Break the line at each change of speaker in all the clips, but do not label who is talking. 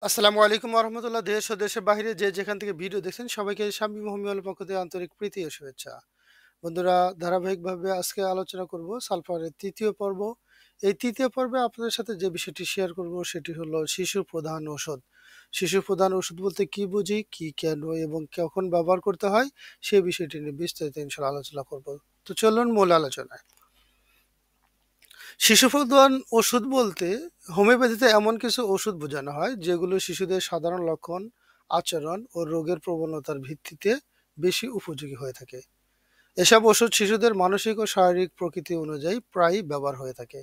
আসসালামু আলাইকুম রহমতুল্লাহ। দেশ ও দেশের বাইরে যে যেখান থেকে ভিডিও দেখছেন সবাইকে শামীম হোমিওর পক্ষ থেকে আন্তরিক প্রীতি ও শুভেচ্ছা। বন্ধুরা, ধারাবাহিকভাবে আজকে আলোচনা করব সালফারের তৃতীয় পর্ব। এই তৃতীয় পর্বে আপনাদের সাথে যে বিষয়টি শেয়ার করব সেটি হলো শিশু প্রধান ঔষধ। শিশু প্রধান ওষুধ বলতে কি বুঝি, কি কেন এবং কখন ব্যবহার করতে হয়, সেই বিষয়টি নিয়ে বিস্তারিত ইনশাআল্লাহ আলোচনা করব। তো চলুন মূল আলোচনায়। শিশু প্রধান ওষুধ বলতে হোমিওপ্যাথিতে এমন কিছু ওষুধ বোঝানো হয় যেগুলো শিশুদের সাধারণ লক্ষণ, আচরণ ও রোগের প্রবণতার ভিত্তিতে বেশি উপযোগী হয়ে থাকে। এসব ওষুধ শিশুদের মানসিক ও শারীরিক প্রকৃতি অনুযায়ী প্রায়ই ব্যবহার হয়ে থাকে।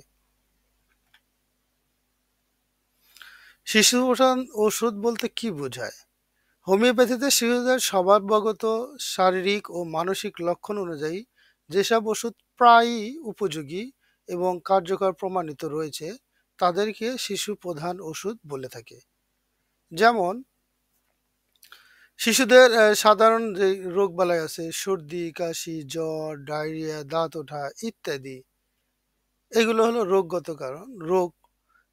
শিশু প্রধান ওষুধ বলতে কি বোঝায়? হোমিওপ্যাথিতে শিশুদের স্বভাবগত শারীরিক ও মানসিক লক্ষণ অনুযায়ী যেসব ওষুধ প্রায়ই উপযোগী এবং কার্যকর প্রমাণিত রয়েছে তাদেরকে শিশু প্রধান ওষুধ বলে থাকে। যেমন শিশুদের সাধারণ যে রোগবালাই আছে, সর্দি, কাশি, জ্বর, ডায়রিয়া, দাঁত ওঠা ইত্যাদি, এগুলো হলো রোগগত রোগ।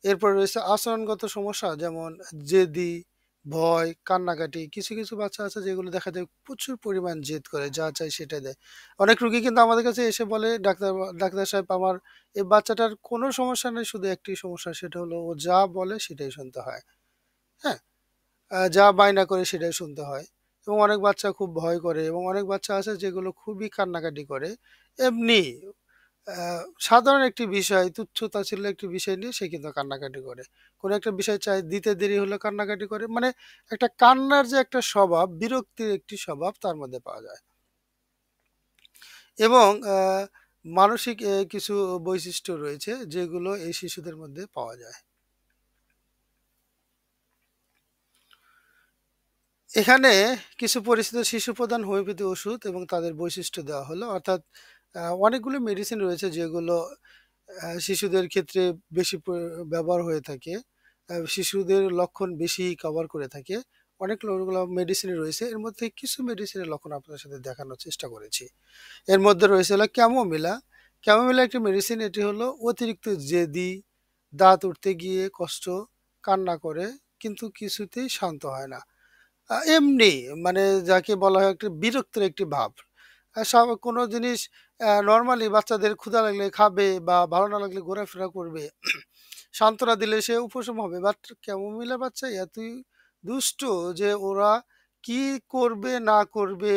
এরপর রয়েছে আচরণগত সমস্যা, যেমন জেদি, ভয়, কান্নাকাটি। কিছু কিছু বাচ্চা আছে যেগুলো দেখা যায় প্রচুর পরিমাণ জেদ করে, যা চাই সেটা দেয়। অনেক রুগী কিন্তু আমাদের কাছে এসে বলে, ডাক্তার ডাক্তার সাহেব, আমার এই বাচ্চাটার কোনো সমস্যা নেই, শুধু একটি সমস্যা, সেটা হলো ও যা বলে সেটাই শুনতে হয়। হ্যাঁ, যা বায়না করে সেটাই শুনতে হয়। এবং অনেক বাচ্চা খুব ভয় করে, এবং অনেক বাচ্চা আছে যেগুলো খুবই কান্নাকাটি করে। এমনি সাধারণ একটি বিষয়, তুচ্ছ তাচ্ছিল্য একটি বিষয় নিয়ে সে কিন্তু কান্নাকাটি করে। কোনো একটা বিষয় চাই, দিতে দেরি হলে কান্নাকাটি করে। মানে একটা কান্নার যে একটা স্বভাব, বিরক্তির একটি স্বভাব তার মধ্যে পাওয়া যায়। এবং মানসিক কিছু বৈশিষ্ট্য রয়েছে যেগুলো এই শিশুদের মধ্যে পাওয়া যায়। এখানে কিছু পরিচিত শিশু প্রধান হোমিওপ্যাথি ওষুধ এবং তাদের বৈশিষ্ট্য দেওয়া হলো। অর্থাৎ অনেকগুলো মেডিসিন রয়েছে যেগুলো শিশুদের ক্ষেত্রে বেশি ব্যবহার হয়ে থাকে। শিশুদের লক্ষণ বেশি কভার করে থাকে। অনেকগুলো মেডিসিন রয়েছে। এর মধ্যে কিছু মেডিসিনের লক্ষণ আপনার সাথে দেখানোর চেষ্টা করেছি। এর মধ্যে রয়েছে হলো ক্যামোমিলা। ক্যামোমিলা একটি মেডিসিন। এটি হলো অতিরিক্ত জেদি, দাঁত উঠতে গিয়ে কষ্ট, কান্না করে কিন্তু কিছুতেই শান্ত হয় না। এমনি, মানে যাকে বলা হয় একটা বিরক্তের একটি ভাব। কোনো জিনিস নরমালি বাচ্চাদের ক্ষুধা লাগলে খাবে বা ভালো না লাগলে ঘোরাফেরা করবে। সান্ত্বনা দিলে সে উপশম হবে। বাট ক্যামোমিলা বাচ্চা এতই দুষ্ট যে ওরা কি করবে না করবে,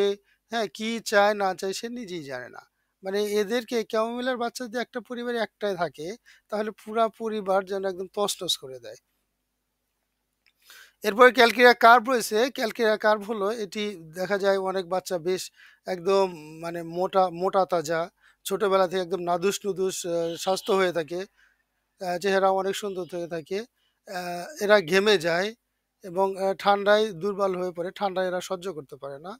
হ্যাঁ, কি চায় না চায় সে নিজেই জানে না। মানে এদেরকে, ক্যামোমিলার বাচ্চা যদি একটা পরিবারে একটাই থাকে তাহলে পুরা পরিবার যেন একদম তছনছ করে দেয়। এরপরে ক্যালকেরিয়া কার্ভ রয়েছে। ক্যালকেরিয়া কার্ভ হলো এটি, দেখা যায় অনেক বাচ্চা বেশ একদম, মানে মোটা মোটা তাজা, ছোটবেলা থেকে একদম নাদুস নুদুস স্বাস্থ্য হয়ে থাকে। চেহারা অনেক সুন্দর হয়ে থাকে। এরা ঘেমে যায় এবং ঠান্ডায় দুর্বল হয়ে পড়ে। ঠান্ডায় এরা সহ্য করতে পারে না।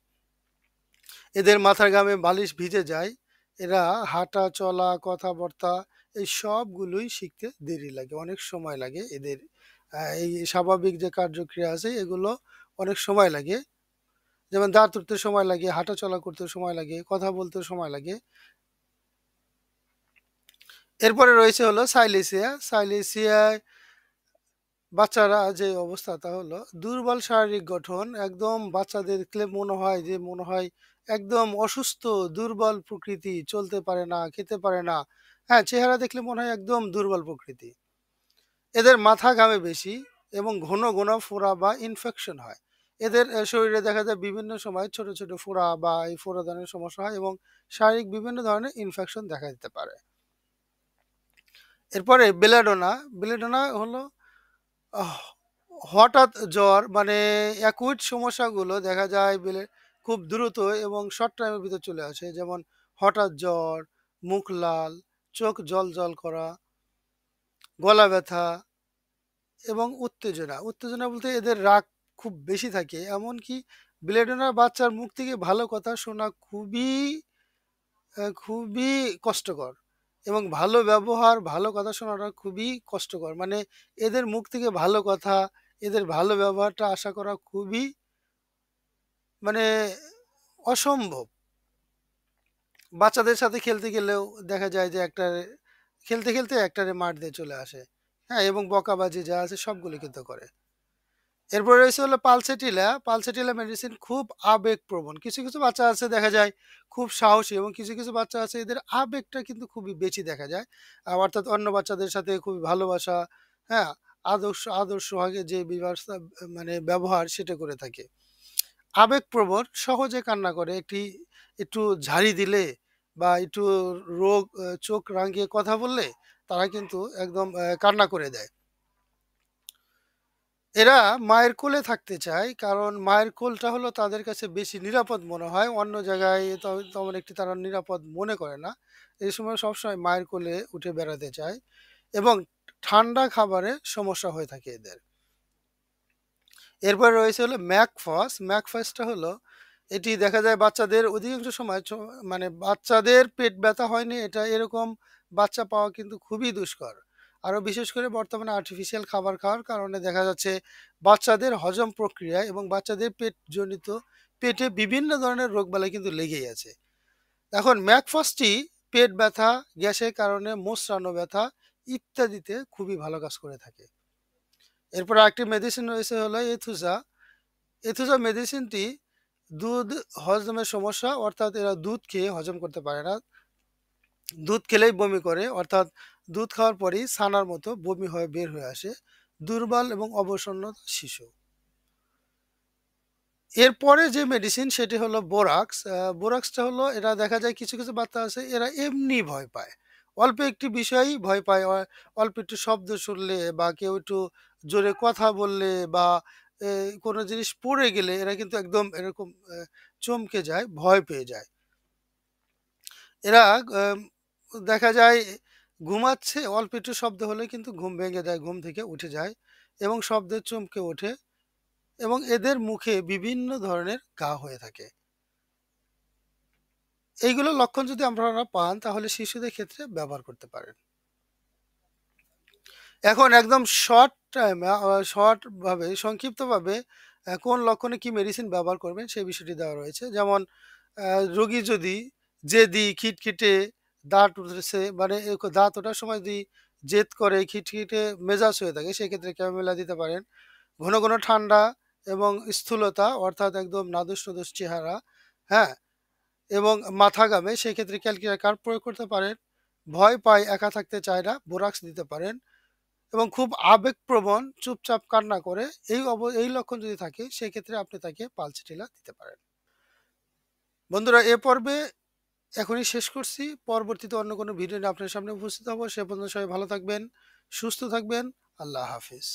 এদের মাথার ঘামে বালিশ ভিজে যায়। এরা হাঁটা চলা কথাবার্তা এই সবগুলোই শিখতে দেরি লাগে, অনেক সময় লাগে এদের। এই স্বাভাবিক যে কার্যক্রিয়া আছে এগুলো অনেক সময় লাগে। যেমন দাঁত উঠতে সময় লাগে, হাঁটা চলা করতে সময় লাগে, কথা বলতে সময় লাগে। এরপরে রয়েছে হলো সাইলেসিয়া। সাইলেসিয়ায় বাচ্চারা যে অবস্থা তা হলো দুর্বল শারীরিক গঠন। একদম বাচ্চাদের দেখলে মনে হয় একদম অসুস্থ, দুর্বল প্রকৃতি, চলতে পারে না, খেতে পারে না। হ্যাঁ, চেহারা দেখলে মনে হয় একদম দুর্বল প্রকৃতি। এদের মাথা ঘামে বেশি এবং ঘন ঘন ফোড়া বা ইনফেকশন হয়। এদের শরীরে দেখা যায় বিভিন্ন সময় ছোট ছোট ফোড়া বা এই ফোড়া ধরনের সমস্যা হয় এবং শারীরিক বিভিন্ন ধরনের ইনফেকশন দেখা দিতে পারে। এরপরে বেলাডোনা। বেলাডোনা হলো আহ হঠাৎ জ্বর, মানে অ্যাকুইট সমস্যাগুলো দেখা যায় খুব দ্রুত এবং শর্ট টাইমের ভিতর চলে আসে। যেমন হঠাৎ জ্বর, মুখ লাল, চোখ জ্বল করা, গলা ব্যথা এবং উত্তেজনা। উত্তেজনা বলতে এদের রাগ খুব বেশি থাকে। এমনকি ব্লেডোনার বাচ্চার মুখ থেকে ভালো কথা শোনা খুবই কষ্টকর, এবং ভালো ব্যবহার, ভালো কথা শোনাটা খুবই কষ্টকর। মানে এদের মুখ থেকে ভালো কথা, এদের ভালো ব্যবহারটা আশা করা খুবই, মানে অসম্ভব। বাচ্চাদের সাথে খেলতে গেলেও দেখা যায় যে খেলতে একটারে মার দিয়ে চলে আসে। হ্যাঁ, এবং বকাবাজি যা আছে সবগুলো কিন্তু করে। এরপরে রয়েছে হলো পালসেটিলা। পালসেটিলা মেডিসিন খুব আবেগপ্রবণ। কিছু, কিছু বাচ্চা আছে দেখা যায় খুব সাহসী এবং কিছু, কিছু বাচ্চা আছে এদের আবেগটা কিন্তু খুবই বেশি দেখা যায়। অর্থাৎ অন্য বাচ্চাদের সাথে খুবই ভালোবাসা, হ্যাঁ? আদর্শভাবে যে মানে ব্যবহার সেটা করে থাকে। আবেগপ্রবণ, সহজে কান্না করে। একটু ঝাড়ি দিলে বা একটু চোখ রাঙিয়ে কথা বললে তারা কিন্তু একদম কান্না করে দেয়। এরা মায়ের কোলে থাকতে চায়। কারণ মায়ের কোলটা হলো তাদের কাছে বেশি নিরাপদ মনে হয়। অন্য জায়গায় তেমন একটি তারা নিরাপদ মনে করে না। এই সময় সবসময় মায়ের কোলে উঠে বেড়াতে চায় এবং ঠান্ডা খাবারে সমস্যা হয়ে থাকে এদের। এরপরে রয়েছে হলো ম্যাকফস। ম্যাকফসটা হলো এটি দেখা যায় বাচ্চাদের অধিকাংশ সময় মানে বাচ্চাদের পেট ব্যথা হয়নি এটা এরকম বাচ্চা পাওয়া কিন্তু খুবই দুষ্কর। আরো বিশেষ করে বর্তমানে আর্টিফিশিয়াল খাবার খাওয়ার কারণে দেখা যাচ্ছে বাচ্চাদের হজম প্রক্রিয়া এবং বাচ্চাদের পেটে বিভিন্ন ধরনের রোগবালাই কিন্তু লেগেই আছে। এখন ম্যাকফসটি পেট ব্যথা, গ্যাসের কারণে মোচড়ানো ব্যথা ইত্যাদিতে খুবই ভালো কাজ করে থাকে। এরপর আরেকটি মেডিসিন রয়েছে হলো এথুজা। এথুজা মেডিসিনটি দুধ হজমের সমস্যা, অর্থাৎ এরা দুধ খেয়ে হজম করতে পারে না। দুধ খেলেই বমি করে, অর্থাৎ দুধ খাওয়ার পরেই ছানার মতো বমি হয়ে বের হয়ে আসে। দুর্বল এবং অবসন্ন শিশু। এরপরে যে মেডিসিন সেটি হলো বোরাক্স। বোরাক্সটা হলো এরা দেখা যায় কিছু, কিছু বাচ্চা আছে এরা এমনি ভয় পায়। অল্প একটি বিষয়েই ভয় পায়। অল্প একটু শব্দ শুনলে বা কেউ একটু জোরে কথা বললে বা এ কোনো জিনিস পড়ে গেলে এরা কিন্তু একদম এরকম চমকে যায়, ভয় পেয়ে যায়। এরা আম দেখা যায় ঘুমাচ্ছে, অল্প একটু শব্দ হলেই কিন্তু ঘুম ভেঙে যায়, ঘুম থেকে উঠে যায় এবং শব্দে চমকে ওঠে এবং এদের মুখে বিভিন্ন ধরনের ঘা হয়ে থাকে। এইগুলো লক্ষণ যদি আপনারা পান তাহলে শিশুদের ক্ষেত্রে ব্যবহার করতে পারেন। এখন একদম শর্ট ভাবে সংক্ষিপ্তভাবে কোন লক্ষণে কি মেডিসিন ব্যবহার করবেন সেই বিষয়টি দেওয়া রয়েছে। যেমন রোগী যদি জেদি, খিটখিটে, দাঁত উঠেছে মানে দাঁত ওঠার সময় যদি জেদ করে, খিটখিটে মেজাজ হয়ে থাকে সেক্ষেত্রে ক্যামোমিলা দিতে পারেন। ঘন, ঘন ঠান্ডা এবং স্থূলতা অর্থাৎ একদম নাদুস-নুদুস চেহারা, হ্যাঁ? এবং মাথা ঘামে সেক্ষেত্রে ক্যালকিনিয়া কার্ভ প্রয়োগ করতে পারেন। ভয় পায়, একা থাকতে চায় না, বোরাক্স দিতে পারেন। এবং খুব আবেগপ্রবণ, চুপচাপ কান্না করে এই লক্ষণ যদি থাকে সেক্ষেত্রে আপনি তাকে পালসেটিলা দিতে পারেন। বন্ধুরা এ পর্বে এখনই শেষ করছি। পরবর্তীতে অন্য কোনো ভিডিও নিয়ে আপনার সামনে উপস্থিত হব। সে পর্যন্ত সবাই ভালো থাকবেন, সুস্থ থাকবেন। আল্লাহ হাফিজ।